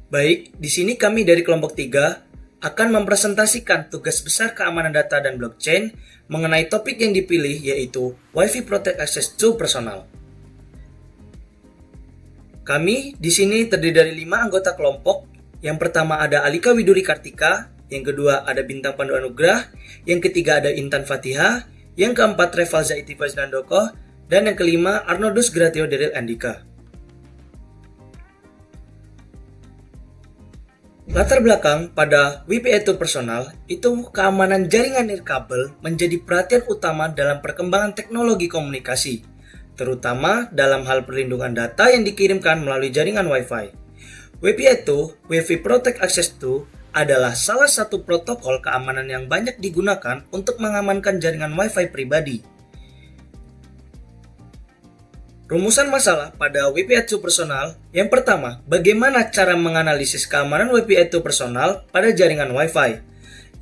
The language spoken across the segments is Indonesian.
Baik, di sini kami dari kelompok 3 akan mempresentasikan tugas besar keamanan data dan blockchain mengenai topik yang dipilih yaitu Wi-Fi Protect Access to Personal. Kami di sini terdiri dari 5 anggota kelompok. Yang pertama ada Alika Widuri Kartika, yang kedua ada Bintang Pandu Anugrah, yang ketiga ada Intan Fatihah, yang keempat Reval Zaiti Fajnandoko, dan yang kelima Arnoldus Gratio Deril Andika. Latar belakang pada WPA2 Personal itu keamanan jaringan nirkabel menjadi perhatian utama dalam perkembangan teknologi komunikasi, terutama dalam hal perlindungan data yang dikirimkan melalui jaringan Wi-Fi. WPA2, Wi-Fi Protect Access to, adalah salah satu protokol keamanan yang banyak digunakan untuk mengamankan jaringan Wi-Fi pribadi. Rumusan masalah pada WPA2 Personal. Yang pertama, bagaimana cara menganalisis keamanan WPA2 Personal pada jaringan Wi-Fi.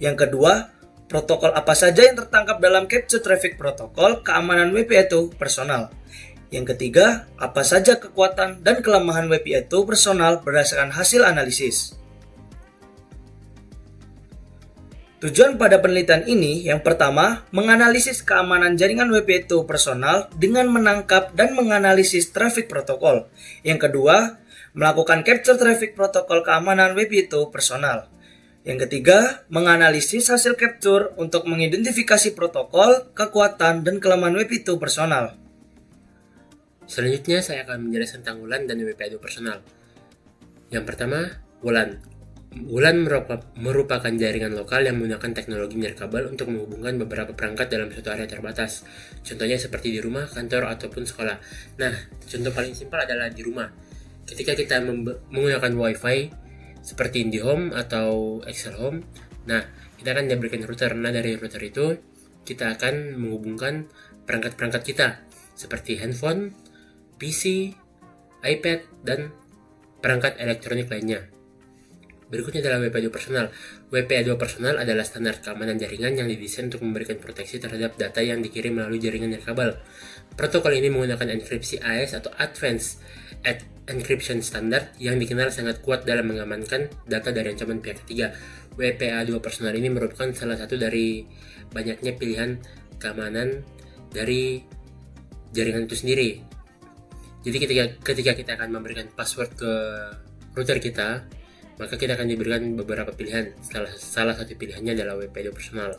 Yang kedua, protokol apa saja yang tertangkap dalam Capture Traffic Protocol keamanan WPA2 Personal. Yang ketiga, apa saja kekuatan dan kelemahan WPA2 Personal berdasarkan hasil analisis. Tujuan pada penelitian ini yang pertama, menganalisis keamanan jaringan WPA2 Personal dengan menangkap dan menganalisis traffic protokol. Yang kedua, melakukan capture traffic protokol keamanan WPA2 Personal. Yang ketiga, menganalisis hasil capture untuk mengidentifikasi protokol, kekuatan, dan kelemahan WPA2 Personal. Selanjutnya saya akan menjelaskan tentang WLAN dan WPA2 Personal. Yang pertama, WLAN. WLAN merupakan jaringan lokal yang menggunakan teknologi nirkabel untuk menghubungkan beberapa perangkat dalam suatu area terbatas. Contohnya seperti di rumah, kantor, ataupun sekolah. Nah, contoh paling simpel adalah di rumah. Ketika kita menggunakan Wi-Fi seperti IndiHome atau Excel Home, nah, kita akan diberikan router. Nah, dari router itu kita akan menghubungkan perangkat-perangkat kita seperti handphone, PC, iPad, dan perangkat elektronik lainnya. Berikutnya adalah WPA2 Personal. WPA2 Personal adalah standar keamanan jaringan yang didesain untuk memberikan proteksi terhadap data yang dikirim melalui jaringan nirkabel. Protokol ini menggunakan enkripsi AES atau Advanced Encryption Standard yang dikenal sangat kuat dalam mengamankan data dari ancaman pihak ketiga. WPA2 Personal ini merupakan salah satu dari banyaknya pilihan keamanan dari jaringan itu sendiri. Jadi ketika kita akan memberikan password ke router kita, maka kita akan diberikan beberapa pilihan. Salah satu pilihannya adalah WPA2 Personal.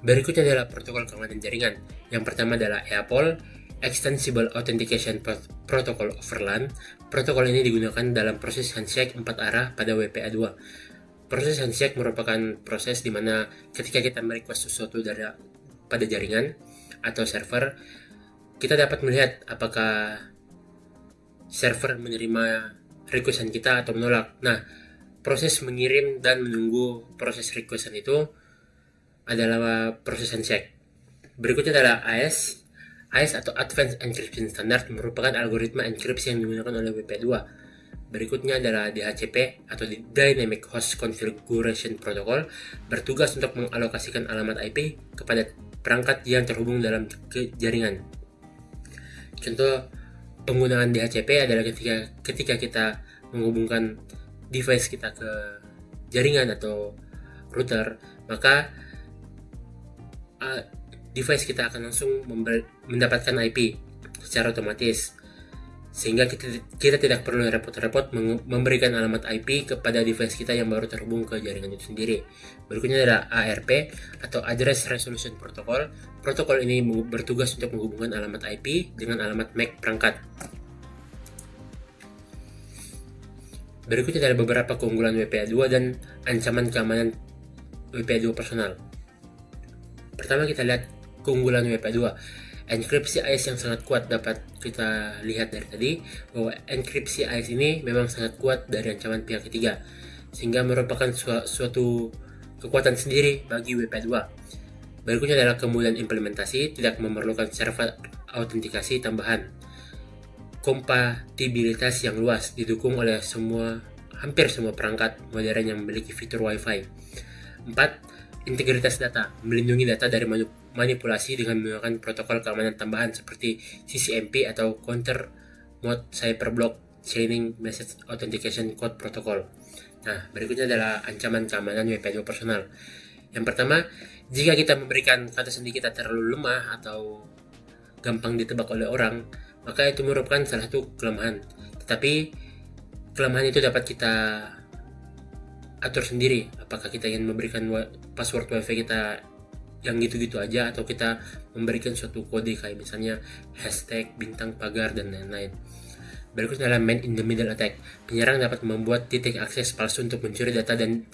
Berikutnya adalah protokol keamanan jaringan. Yang pertama adalah EAPOL, Extensible Authentication Protocol over LAN. Protokol ini digunakan dalam proses handshake 4 arah pada WPA2. Proses handshake merupakan proses di mana ketika kita merequest sesuatu pada jaringan atau server, kita dapat melihat apakah server menerima requestan kita atau menolak. Nah, proses mengirim dan menunggu proses requestan itu adalah proses handshake. Berikutnya adalah AES. AES atau Advanced Encryption Standard merupakan algoritma enkripsi yang digunakan oleh WPA2. Berikutnya adalah DHCP atau Dynamic Host Configuration Protocol, bertugas untuk mengalokasikan alamat IP kepada perangkat yang terhubung dalam jaringan. Contoh penggunaan DHCP adalah ketika kita menghubungkan device kita ke jaringan atau router, maka device kita akan langsung mendapatkan IP secara otomatis, sehingga kita tidak perlu repot-repot memberikan alamat IP kepada device kita yang baru terhubung ke jaringan itu sendiri. Berikutnya adalah ARP atau Address Resolution Protocol. Protokol ini bertugas untuk menghubungkan alamat IP dengan alamat MAC perangkat. Berikutnya adalah beberapa keunggulan WPA2 dan ancaman keamanan WPA2 Personal. Pertama, kita lihat keunggulan WPA2. Enkripsi AES yang sangat kuat. Dapat kita lihat dari tadi bahwa enkripsi AES ini memang sangat kuat dari ancaman pihak ketiga, sehingga merupakan suatu kekuatan sendiri bagi WPA2. Berikutnya adalah kemudahan implementasi, tidak memerlukan server autentikasi tambahan. Kompatibilitas yang luas, didukung oleh hampir semua perangkat modern yang memiliki fitur Wi-Fi. 4. Integritas data, melindungi data dari manipulasi dengan menggunakan protokol keamanan tambahan seperti CCMP atau Counter Mode Cyberblock Chain Message Authentication Code Protocol. Nah, berikutnya adalah ancaman keamanan WP2 personal. Yang pertama, jika kita memberikan kata sandi kita terlalu lemah atau gampang ditebak oleh orang, maka itu merupakan salah satu kelemahan. Tetapi kelemahan itu dapat kita atur sendiri. Apakah kita ingin memberikan password WiFi kita yang gitu-gitu aja, atau kita memberikan suatu kode kayak misalnya hashtag, bintang pagar, dan lain-lain. Berikutnya adalah man in the middle attack. Penyerang dapat membuat titik akses palsu untuk mencuri data dan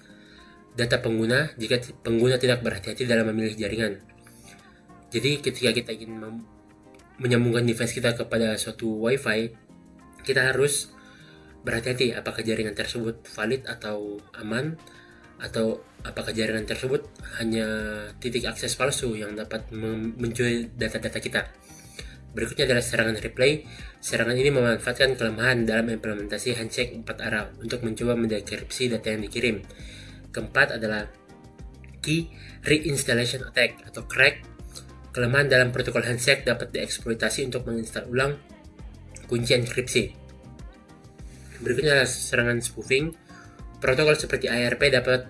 data pengguna jika pengguna tidak berhati-hati dalam memilih jaringan. Jadi ketika kita ingin menyambungkan device kita kepada suatu WiFi, kita harus berhati-hati apakah jaringan tersebut valid atau aman, atau apakah jaringan tersebut hanya titik akses palsu yang dapat mencuri data-data kita. Berikutnya adalah serangan replay. Serangan ini memanfaatkan kelemahan dalam implementasi handshake 4 arah untuk mencoba mendekripsi data yang dikirim. Keempat adalah key reinstallation attack atau crack. Kelemahan dalam protokol handshake dapat dieksploitasi untuk menginstal ulang kunci enkripsi. Berikutnya adalah serangan spoofing. Protokol seperti ARP dapat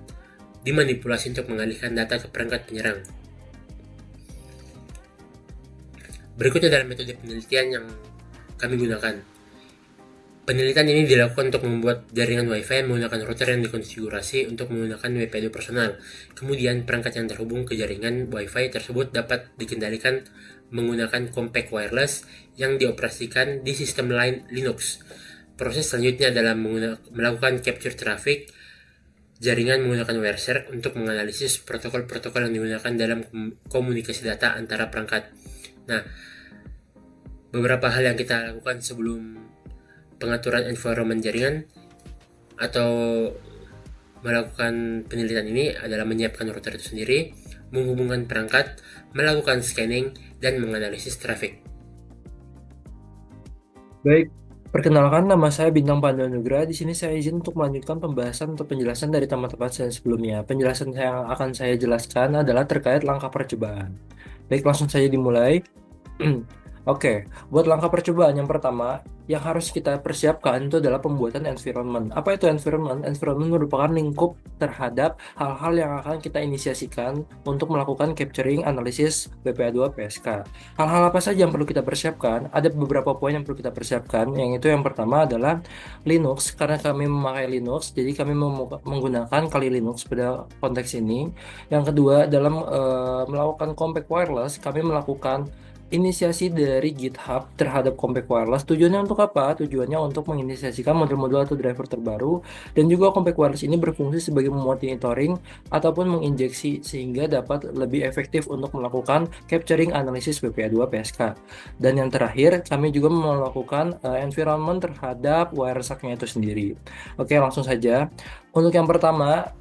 dimanipulasi untuk mengalihkan data ke perangkat penyerang. Berikutnya adalah metode penelitian yang kami gunakan. Penelitian ini dilakukan untuk membuat jaringan WiFi menggunakan router yang dikonfigurasi untuk menggunakan WP2 personal. Kemudian perangkat yang terhubung ke jaringan WiFi tersebut dapat dikendalikan menggunakan compact wireless yang dioperasikan di sistem lain Linux. Proses selanjutnya adalah melakukan capture traffic jaringan menggunakan Wireshark untuk menganalisis protokol-protokol yang digunakan dalam komunikasi data antara perangkat. Nah, beberapa hal yang kita lakukan sebelum pengaturan environment jaringan atau melakukan penelitian ini adalah menyiapkan router itu sendiri, menghubungkan perangkat, melakukan scanning, dan menganalisis traffic. Baik, perkenalkan nama saya Bintang Pandu Nugra. Di sini saya izin untuk melanjutkan pembahasan atau penjelasan dari teman-teman saya sebelumnya. Penjelasan yang akan saya jelaskan adalah terkait langkah percobaan. Baik, langsung saja dimulai. Oke, buat langkah percobaan yang pertama yang harus kita persiapkan itu adalah pembuatan environment. Apa itu environment? Environment merupakan lingkup terhadap hal-hal yang akan kita inisiasikan untuk melakukan capturing analisis WPA2 PSK. Hal-hal apa saja yang perlu kita persiapkan? Ada beberapa poin yang perlu kita persiapkan. Yang itu yang pertama adalah Linux. Karena kami memakai Linux, jadi kami menggunakan Kali Linux pada konteks ini. Yang kedua, dalam melakukan compact wireless, kami melakukan inisiasi dari GitHub terhadap compact wireless. Tujuannya untuk apa? Tujuannya untuk menginisiasikan model-model atau driver terbaru, dan juga compact wireless ini berfungsi sebagai monitoring ataupun menginjeksi sehingga dapat lebih efektif untuk melakukan capturing analisis WPA2 PSK. Dan yang terakhir, kami juga melakukan environment terhadap Wireshark-nya itu sendiri. Oke, langsung saja. Untuk yang pertama,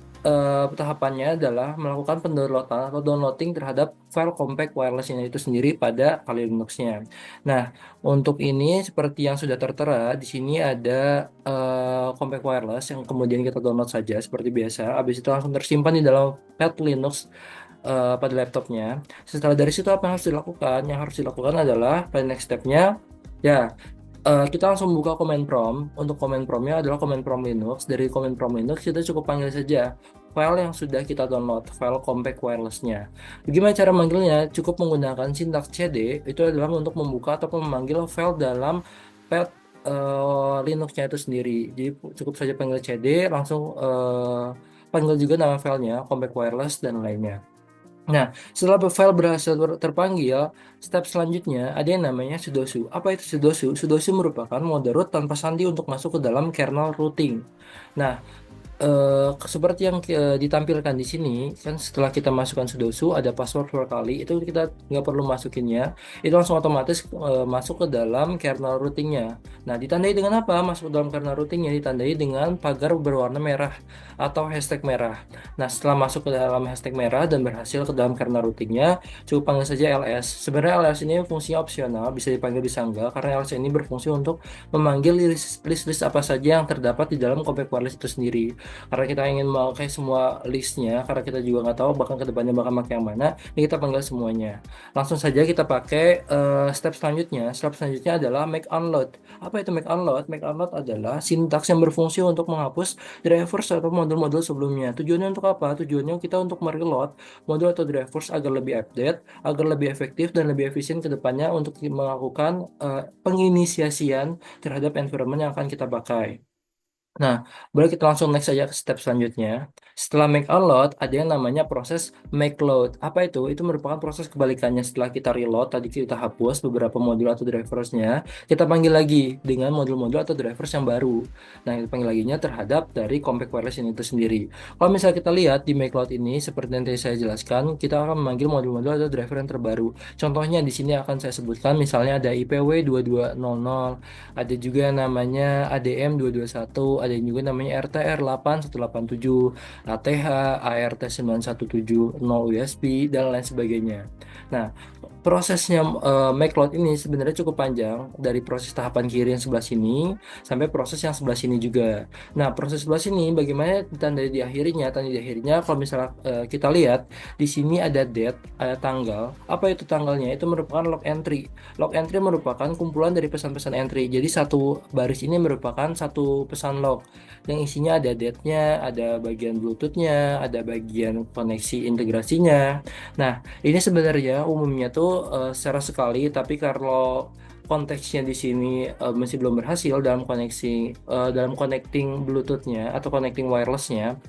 tahapannya adalah melakukan pendownloadan atau downloading terhadap file compact wireless-nya itu sendiri pada Kali Linux-nya. Nah, untuk ini seperti yang sudah tertera di sini ada compact wireless yang kemudian kita download saja seperti biasa. Habis itu langsung tersimpan di dalam pad Linux pada laptopnya. Setelah dari situ apa yang harus dilakukan? Yang harus dilakukan adalah pada next step-nya ya kita langsung buka command prompt. Untuk command prompt-nya adalah command prompt Linux. Dari command prompt Linux kita cukup panggil saja file yang sudah kita download, file compact wireless-nya. Bagaimana cara manggilnya? Cukup menggunakan sintaks cd, itu adalah untuk membuka atau memanggil file dalam pad Linux-nya itu sendiri. Jadi cukup saja panggil cd, langsung panggil juga nama filenya, compact wireless dan lainnya. Nah, setelah file berhasil terpanggil, step selanjutnya ada yang namanya sudoku. Apa itu sudoku? Sudoku merupakan mode root tanpa sandi untuk masuk ke dalam kernel routing. Nah, seperti yang ditampilkan di sini, kan setelah kita masukkan sudoku ada password berkali, itu kita nggak perlu masukinnya, itu langsung otomatis masuk ke dalam kernel routingnya. Nah, ditandai dengan apa? Masuk ke dalam kernel routingnya ditandai dengan pagar berwarna merah atau hashtag merah. Nah, setelah masuk ke dalam hashtag merah dan berhasil ke dalam kernel routingnya, cukup panggil saja ls. Sebenarnya ls ini fungsinya opsional, bisa dipanggil bisa enggak, karena ls ini berfungsi untuk memanggil list-list apa saja yang terdapat di dalam compact wireless itu sendiri. Karena kita ingin memakai semua listnya, karena kita juga nggak tahu bahkan kedepannya bakal pakai yang mana, ini kita panggil semuanya. Langsung saja kita pakai step selanjutnya. Step selanjutnya adalah make unload. Apa itu make unload? Make unload adalah sintaks yang berfungsi untuk menghapus drivers atau modul-modul sebelumnya. Tujuannya untuk apa? Tujuannya kita untuk mereload modul atau drivers agar lebih update, agar lebih efektif dan lebih efisien ke depannya untuk melakukan penginisiasian terhadap environment yang akan kita pakai. Nah, boleh kita langsung next aja ke step selanjutnya. Setelah make unload, ada yang namanya proses make load. Apa itu? Itu merupakan proses kebalikannya. Setelah kita reload, tadi kita hapus beberapa modul atau driversnya, kita panggil lagi dengan modul-modul atau drivers yang baru. Nah, kita panggil laginya terhadap dari compact wireless ini itu sendiri. Kalau misalnya kita lihat di make load ini, seperti yang tadi saya jelaskan, kita akan memanggil modul-modul atau driver yang terbaru. Contohnya di sini akan saya sebutkan, misalnya ada IPW 2200, ada juga yang namanya ADM 221, ada yang juga namanya RTR 8187, ATH, ART 9170 USB, dan lain sebagainya. Nah, prosesnya make load ini sebenarnya cukup panjang, dari proses tahapan kiri yang sebelah sini sampai proses yang sebelah sini juga. Nah, proses sebelah sini bagaimana tanda di akhirnya? Tanda di akhirnya kalau misalnya kita lihat di sini ada date, ada tanggal. Apa itu tanggalnya? Itu merupakan log entry. Log entry merupakan kumpulan dari pesan-pesan entry. Jadi satu baris ini merupakan satu pesan log yang isinya ada date-nya, ada bagian Bluetooth-nya, ada bagian koneksi integrasinya. Nah, ini sebenarnya umumnya tuh secara sekali, tapi kalau konteksnya di sini masih belum berhasil dalam koneksi dalam connecting Bluetooth-nya atau connecting wireless-nya,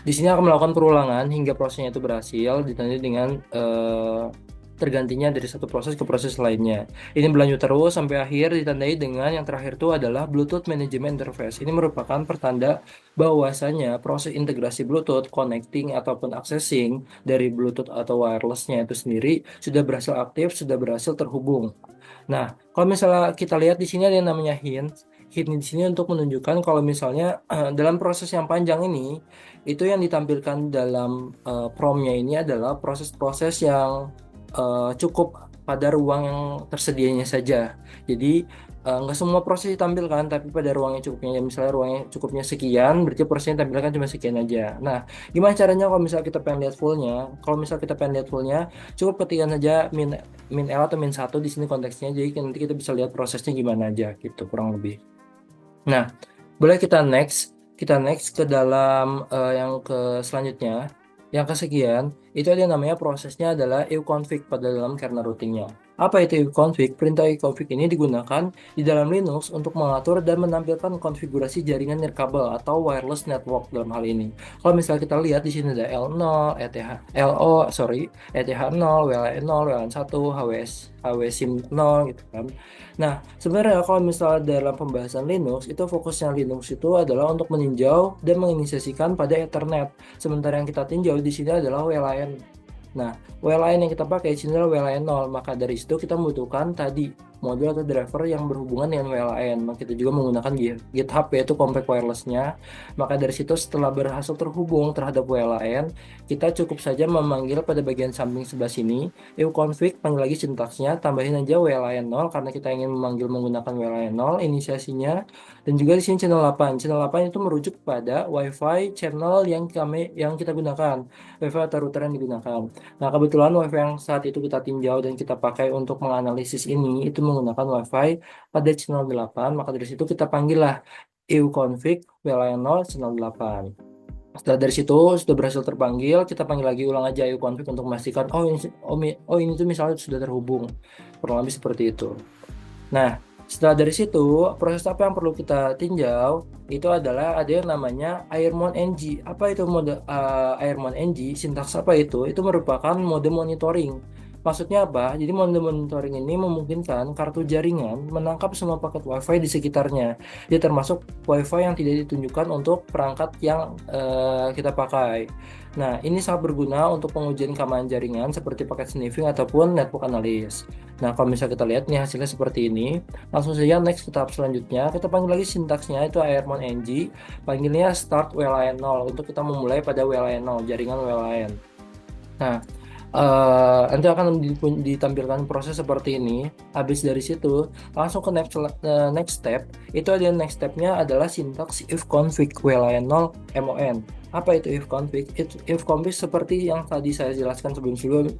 di sini akan melakukan perulangan hingga prosesnya itu berhasil, ditandai dengan tergantinya dari satu proses ke proses lainnya. Ini berlanjut terus sampai akhir, ditandai dengan yang terakhir itu adalah Bluetooth Management Interface. Ini merupakan pertanda bahwasanya proses integrasi Bluetooth, connecting ataupun accessing dari Bluetooth atau wirelessnya itu sendiri sudah berhasil aktif, sudah berhasil terhubung. Nah, kalau misalnya kita lihat di sini ada yang namanya hint. Hint di sini untuk menunjukkan kalau misalnya dalam proses yang panjang ini, itu yang ditampilkan dalam promnya ini adalah proses-proses yang cukup pada ruang yang tersedianya saja. Jadi nggak semua proses ditampilkan, tapi pada ruang yang cukupnya, misalnya ruang yang cukupnya sekian, berarti prosesnya ditampilkan cuma sekian aja. Nah, gimana caranya kalau misalnya kita pengen lihat fullnya? Kalau misalnya kita pengen lihat fullnya, cukup ketikkan saja min L atau min 1 di sini konteksnya, jadi nanti kita bisa lihat prosesnya gimana aja gitu kurang lebih. Nah, boleh kita next ke dalam yang ke selanjutnya. Yang kesekian, itu ada yang namanya prosesnya adalah euconfig pada dalam kernel routingnya. Apa itu euconfig? Perintah euconfig ini digunakan di dalam Linux untuk mengatur dan menampilkan konfigurasi jaringan nirkabel atau wireless network dalam hal ini. Kalau misalnya kita lihat di sini ada L0, ETH0, WLAN0, WLAN1, HWSIM 0 gitu kan. Nah, sebenarnya kalau misalnya dalam pembahasan Linux, itu fokusnya Linux itu adalah untuk meninjau dan menginisiasikan pada Ethernet. Sementara yang kita tinjau di sini adalah WLAN. Nah, WLAN yang kita pakai di sini adalah WLAN 0. Maka dari situ kita membutuhkan tadi modul atau driver yang berhubungan dengan WLAN. Maka kita juga menggunakan GitHub, yaitu compact wireless-nya. Maka dari situ setelah berhasil terhubung terhadap WLAN, kita cukup saja memanggil pada bagian samping sebelah sini euconfig, panggil lagi sintaksnya, tambahin aja WLAN 0 karena kita ingin memanggil menggunakan WLAN 0 inisiasinya. Dan juga di sini channel 8. Channel 8 itu merujuk pada WiFi channel yang kita gunakan, WiFi atau router yang digunakan. Nah, kebetulan WiFi yang saat itu kita tinjau dan kita pakai untuk menganalisis ini itu menggunakan WiFi pada channel 8, maka dari situ kita panggil lah euconfig WLAN 0 channel 8. Setelah dari situ sudah berhasil terpanggil, kita panggil lagi ulang aja euconfig untuk memastikan ini tuh misalnya sudah terhubung. Kurang lebih seperti itu. Nah, setelah dari situ, proses apa yang perlu kita tinjau itu adalah ada yang namanya Airmon NG. Apa itu mode Airmon NG? Sintaks apa itu? Itu merupakan mode monitoring. Maksudnya apa? Jadi mode monitoring ini memungkinkan kartu jaringan menangkap semua paket WiFi di sekitarnya. Jadi termasuk WiFi yang tidak ditunjukkan untuk perangkat yang kita pakai. Nah, ini sangat berguna untuk pengujian keamanan jaringan seperti paket sniffing ataupun network analysis. Nah, kalau misalnya kita lihat nih hasilnya seperti ini, langsung saja next ke tahap selanjutnya. Kita panggil lagi sintaksnya itu Airmon NG, panggilnya start WLAN 0 untuk kita memulai pada WLAN 0, jaringan WLAN. Nah, Nanti akan ditampilkan proses seperti ini. Habis dari situ langsung ke next step. Itu ada next stepnya adalah sintaks if config WLAN 0 MON. Apa itu if config? If config seperti yang tadi saya jelaskan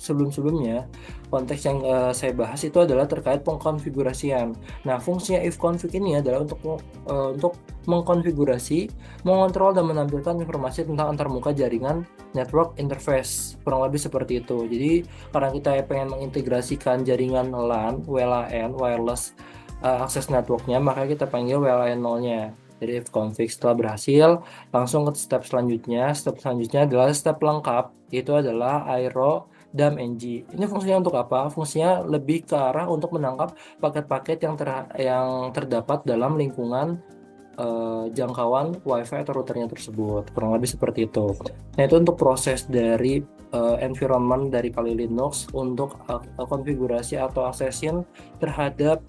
sebelumnya. Konteks yang saya bahas itu adalah terkait pengkonfigurasian. Nah, fungsinya if config ini adalah untuk mengkonfigurasi, mengontrol dan menampilkan informasi tentang antarmuka jaringan network interface, kurang lebih seperti itu. Jadi karena kita pengen mengintegrasikan jaringan LAN, WLAN, wireless access networknya, maka kita panggil WLAN 0-nya. Jadi if config setelah berhasil, langsung ke step selanjutnya. Step selanjutnya adalah step lengkap, itu adalah aero DAM NG. Ini fungsinya untuk apa? Fungsinya lebih ke arah untuk menangkap paket-paket yang terdapat dalam lingkungan jangkauan WiFi atau routernya tersebut, kurang lebih seperti itu. Nah, itu untuk proses dari environment dari Kali Linux untuk konfigurasi atau aksesin terhadap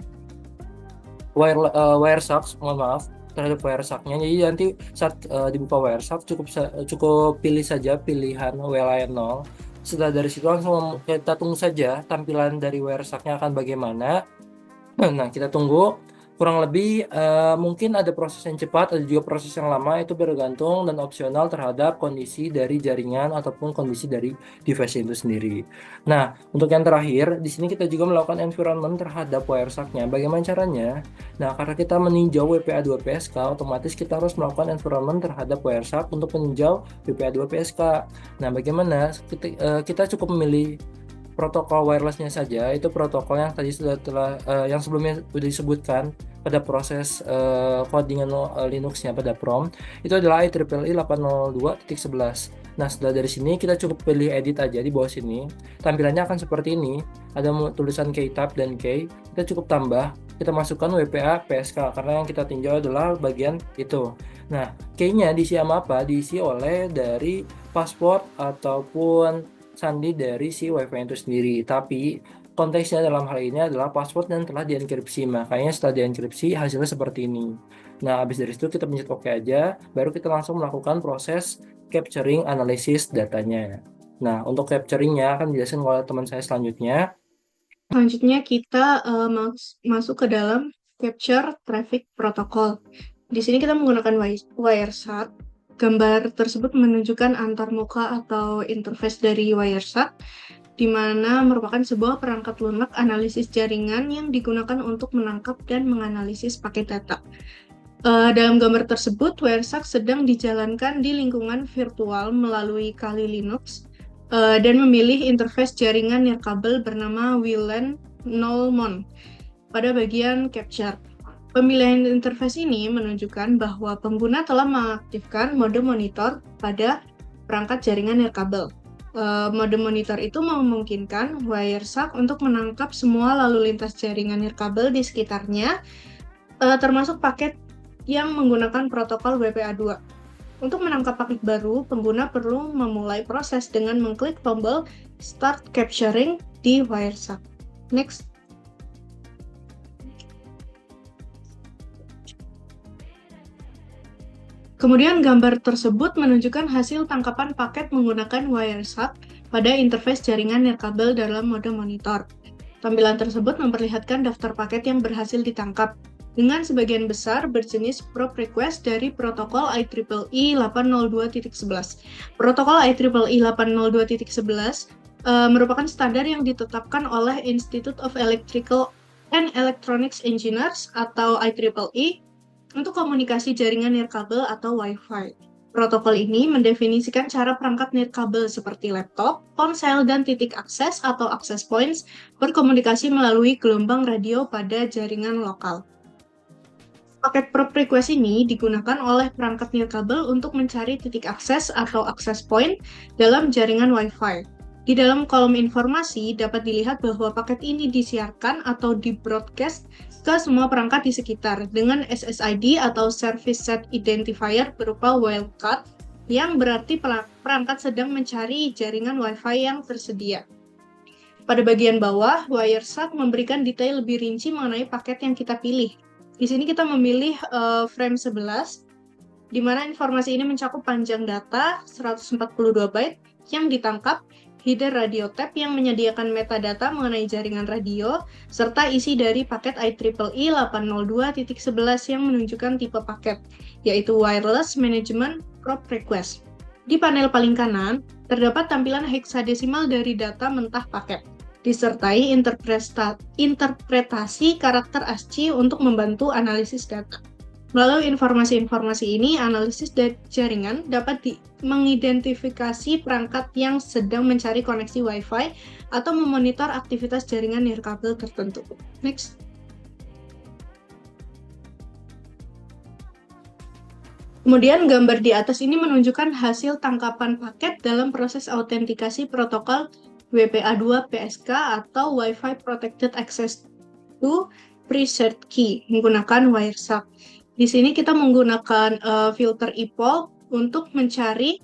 Wireshark, mohon maaf, terhadap Wireshark-nya. Jadi nanti saat dibuka Wireshark cukup pilih saja pilihan WLAN 0. Setelah dari situ langsung kita tunggu saja tampilan dari Wireshark-nya akan bagaimana. Nah, kita tunggu. Kurang lebih mungkin ada proses yang cepat, ada juga proses yang lama, itu bergantung dan opsional terhadap kondisi dari jaringan ataupun kondisi dari device itu sendiri. Nah, untuk yang terakhir, di sini kita juga melakukan environment terhadap Wireshark-nya. Bagaimana caranya? Nah, karena kita meninjau WPA2 PSK, otomatis kita harus melakukan environment terhadap Wireshark untuk meninjau WPA2 PSK. Nah, bagaimana? Kita cukup memilih protokol wirelessnya saja. Itu protokol yang tadi yang sebelumnya sudah disebutkan pada proses codingan Linuxnya pada prompt, itu adalah IEEE 802.11. Nah, setelah dari sini kita cukup pilih edit aja di bawah sini. Tampilannya akan seperti ini. Ada tulisan keytab dan key. Kita cukup tambah, kita masukkan WPA PSK karena yang kita tinjau adalah bagian itu. Nah, key-nya diisi sama apa? Diisi oleh dari password ataupun sandi dari si WiFi itu sendiri. Tapi konteksnya dalam hal ini adalah password yang telah dienkripsi. Makanya setelah dienkripsi hasilnya seperti ini. Nah, habis dari itu kita pencet OK aja, baru kita langsung melakukan proses capturing analisis datanya. Nah, untuk capturingnya akan dijelaskan oleh teman saya selanjutnya. Selanjutnya kita masuk ke dalam Capture Traffic Protocol. Di sini kita menggunakan Wireshark. Gambar tersebut menunjukkan antarmuka atau interface dari Wireshark, di mana merupakan sebuah perangkat lunak analisis jaringan yang digunakan untuk menangkap dan menganalisis paket data. Dalam gambar tersebut, Wireshark sedang dijalankan di lingkungan virtual melalui Kali Linux dan memilih interface jaringan nirkabel bernama WLAN 0 MON pada bagian capture. Pemilihan interface ini menunjukkan bahwa pengguna telah mengaktifkan mode monitor pada perangkat jaringan nirkabel. Mode monitor itu memungkinkan Wireshark untuk menangkap semua lalu lintas jaringan nirkabel di sekitarnya, termasuk paket yang menggunakan protokol WPA2. Untuk menangkap paket baru, pengguna perlu memulai proses dengan mengklik tombol Start Capturing di Wireshark. Next. Kemudian gambar tersebut menunjukkan hasil tangkapan paket menggunakan Wireshark pada interface jaringan nirkabel dalam mode monitor. Tampilan tersebut memperlihatkan daftar paket yang berhasil ditangkap, dengan sebagian besar berjenis probe request dari protokol IEEE 802.11. Protokol IEEE 802.11 merupakan standar yang ditetapkan oleh Institute of Electrical and Electronics Engineers atau IEEE untuk komunikasi jaringan nirkabel atau Wi-Fi. Protokol ini mendefinisikan cara perangkat nirkabel seperti laptop, ponsel, dan titik akses atau access points berkomunikasi melalui gelombang radio pada jaringan lokal. Paket probe request ini digunakan oleh perangkat nirkabel untuk mencari titik akses atau access point dalam jaringan Wi-Fi. Di dalam kolom informasi dapat dilihat bahwa paket ini disiarkan atau di-broadcast ke semua perangkat di sekitar dengan SSID atau Service Set Identifier berupa wildcard, yang berarti perangkat sedang mencari jaringan Wi-Fi yang tersedia. Pada bagian bawah, Wireshark memberikan detail lebih rinci mengenai paket yang kita pilih. Di sini kita memilih frame 11, di mana informasi ini mencakup panjang data 142 byte yang ditangkap header radio tab yang menyediakan metadata mengenai jaringan radio, serta isi dari paket IEEE 802.11 yang menunjukkan tipe paket, yaitu Wireless Management Prop Request. Di panel paling kanan, terdapat tampilan heksadesimal dari data mentah paket, disertai interpretasi karakter ASCII untuk membantu analisis data. Melalui informasi-informasi ini, analisis jaringan dapat mengidentifikasi perangkat yang sedang mencari koneksi Wi-Fi atau memonitor aktivitas jaringan nirkabel tertentu. Next. Kemudian gambar di atas ini menunjukkan hasil tangkapan paket dalam proses autentikasi protokol WPA2 PSK atau Wi-Fi Protected Access to Preset Key menggunakan Wireshark. Di sini kita menggunakan filter ePOL untuk mencari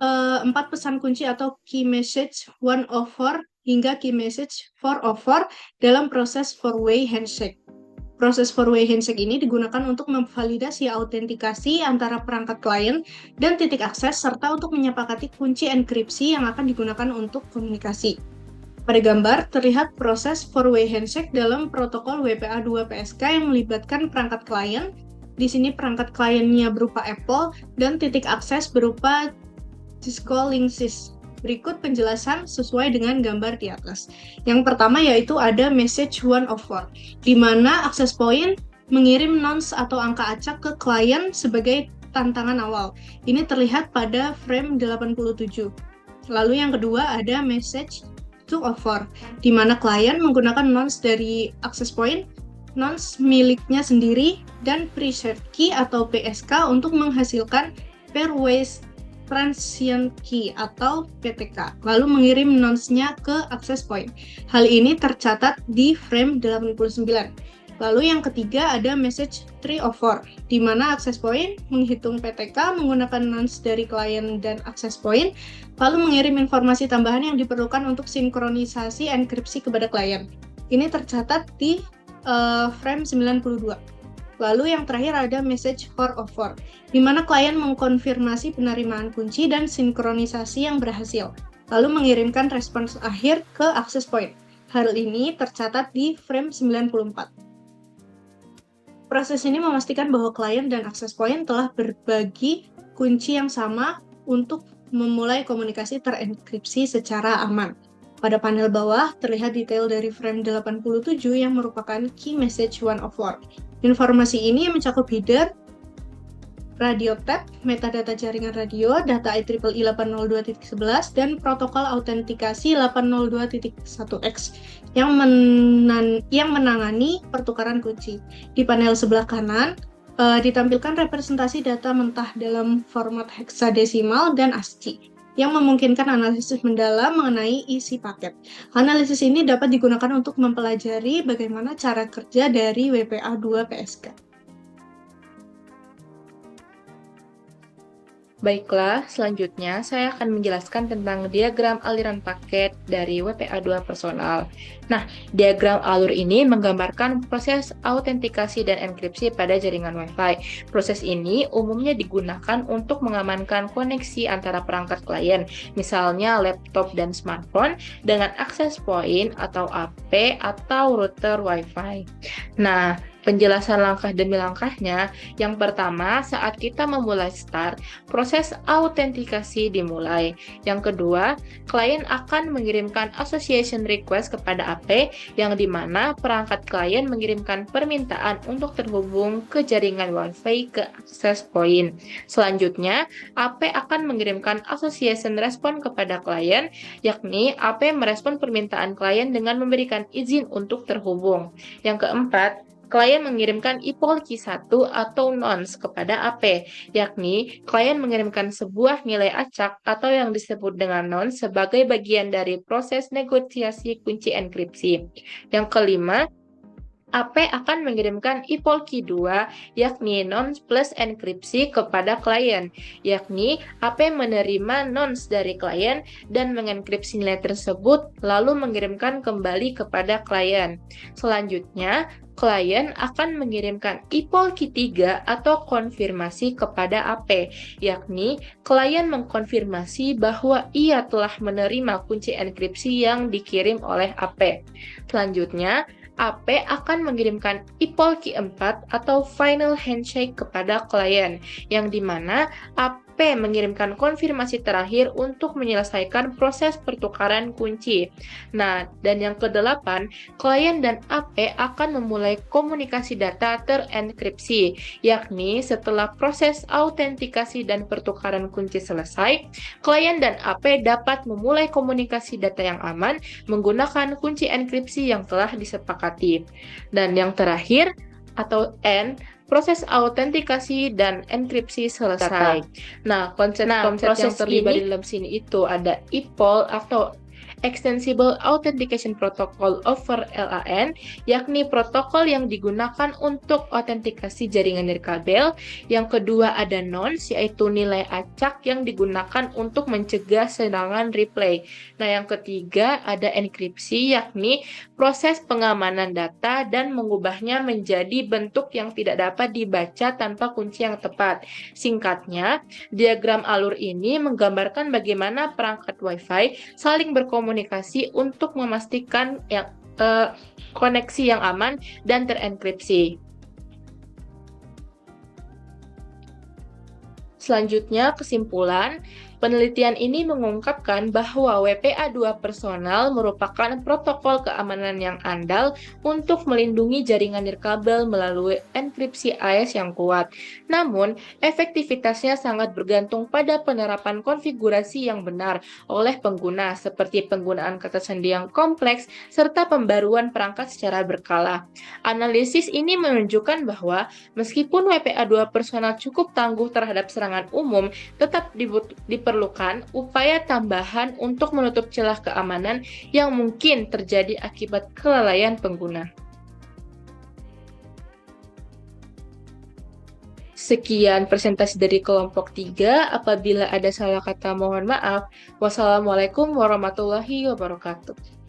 4 pesan kunci atau key message 104 hingga key message 404 dalam proses four-way handshake. Proses four-way handshake ini digunakan untuk memvalidasi autentikasi antara perangkat klien dan titik akses serta untuk menyepakati kunci enkripsi yang akan digunakan untuk komunikasi. Pada gambar, terlihat proses four-way handshake dalam protokol WPA2 PSK yang melibatkan perangkat klien. Di sini perangkat kliennya berupa Apple dan titik akses berupa Cisco Linksys. Berikut penjelasan sesuai dengan gambar di atas. Yang pertama yaitu ada message 104, di mana access point mengirim nonce atau angka acak ke klien sebagai tantangan awal. Ini terlihat pada frame 87. Lalu yang kedua ada message 204, di mana klien menggunakan nonce dari access point, nonce miliknya sendiri, dan preset key atau PSK untuk menghasilkan pairwise transient key atau PTK, lalu mengirim nonce-nya ke access point. Hal ini tercatat di frame 89. Lalu yang ketiga ada message 304, di mana access point menghitung PTK menggunakan nonce dari klien dan access point, lalu mengirim informasi tambahan yang diperlukan untuk sinkronisasi enkripsi kepada klien. Ini tercatat di frame 92. Lalu yang terakhir ada message 404, di mana klien mengkonfirmasi penerimaan kunci dan sinkronisasi yang berhasil, lalu mengirimkan respons akhir ke access point. Hal ini tercatat di frame 94. Proses ini memastikan bahwa klien dan access point telah berbagi kunci yang sama untuk memulai komunikasi terenkripsi secara aman. Pada panel bawah terlihat detail dari frame 87 yang merupakan key message 104. Informasi ini mencakup header, radio tab, metadata jaringan radio, data IEEE 802.11, dan protokol autentikasi 802.1x yang menangani pertukaran kunci. Di panel sebelah kanan, ditampilkan representasi data mentah dalam format heksadesimal dan ASCII yang memungkinkan analisis mendalam mengenai isi paket. Analisis ini dapat digunakan untuk mempelajari bagaimana cara kerja dari WPA2 PSK. Baiklah, selanjutnya saya akan menjelaskan tentang diagram aliran paket dari WPA2 personal. Nah, diagram alur ini menggambarkan proses autentikasi dan enkripsi pada jaringan Wi-Fi. Proses ini umumnya digunakan untuk mengamankan koneksi antara perangkat klien, misalnya laptop dan smartphone, dengan akses point atau AP atau router Wi-Fi. Nah, penjelasan langkah demi langkahnya, yang pertama saat kita memulai start, proses autentikasi dimulai. Yang kedua, klien akan mengirimkan association request kepada AP, yang dimana perangkat klien mengirimkan permintaan untuk terhubung ke jaringan Wi-Fi ke access point. Selanjutnya, AP akan mengirimkan association response kepada klien, yakni AP merespon permintaan klien dengan memberikan izin untuk terhubung. Yang keempat, klien mengirimkan ePOL key 1 atau nonce kepada AP, yakni klien mengirimkan sebuah nilai acak atau yang disebut dengan nonce sebagai bagian dari proses negosiasi kunci enkripsi. Yang kelima, AP akan mengirimkan ePOL key 2, yakni nonce plus enkripsi kepada klien, yakni AP menerima nonce dari klien dan mengenkripsi nilai tersebut lalu mengirimkan kembali kepada klien. Selanjutnya, klien akan mengirimkan ePOL key 3 atau konfirmasi kepada AP, yakni klien mengkonfirmasi bahwa ia telah menerima kunci enkripsi yang dikirim oleh AP. Selanjutnya, AP akan mengirimkan ePOL key 4 atau final handshake kepada klien, yang dimana AP mengirimkan konfirmasi terakhir untuk menyelesaikan proses pertukaran kunci. Nah, dan yang kedelapan, klien dan AP akan memulai komunikasi data terenkripsi, yakni setelah proses autentikasi dan pertukaran kunci selesai, klien dan AP dapat memulai komunikasi data yang aman menggunakan kunci enkripsi yang telah disepakati. Dan yang terakhir, atau N, proses autentikasi dan enkripsi selesai. Nah, konsep yang terlibat di dalam sini itu ada ePOL atau Extensible Authentication Protocol over LAN, yakni protokol yang digunakan untuk autentikasi jaringan nirkabel. Yang kedua ada nonce, yaitu nilai acak yang digunakan untuk mencegah serangan replay. Nah, yang ketiga ada enkripsi, yakni proses pengamanan data dan mengubahnya menjadi bentuk yang tidak dapat dibaca tanpa kunci yang tepat. Singkatnya, diagram alur ini menggambarkan bagaimana perangkat Wi-Fi saling berkomunikasi untuk memastikan koneksi yang aman dan terenkripsi. Selanjutnya, kesimpulan. Penelitian ini mengungkapkan bahwa WPA2 personal merupakan protokol keamanan yang andal untuk melindungi jaringan nirkabel melalui enkripsi AES yang kuat. Namun, efektivitasnya sangat bergantung pada penerapan konfigurasi yang benar oleh pengguna, seperti penggunaan kata sandi yang kompleks serta pembaruan perangkat secara berkala. Analisis ini menunjukkan bahwa meskipun WPA2 personal cukup tangguh terhadap serangan umum, tetap diperlukan upaya tambahan untuk menutup celah keamanan yang mungkin terjadi akibat kelalaian pengguna. Sekian presentasi dari kelompok 3. Apabila ada salah kata mohon maaf. Wassalamualaikum warahmatullahi wabarakatuh.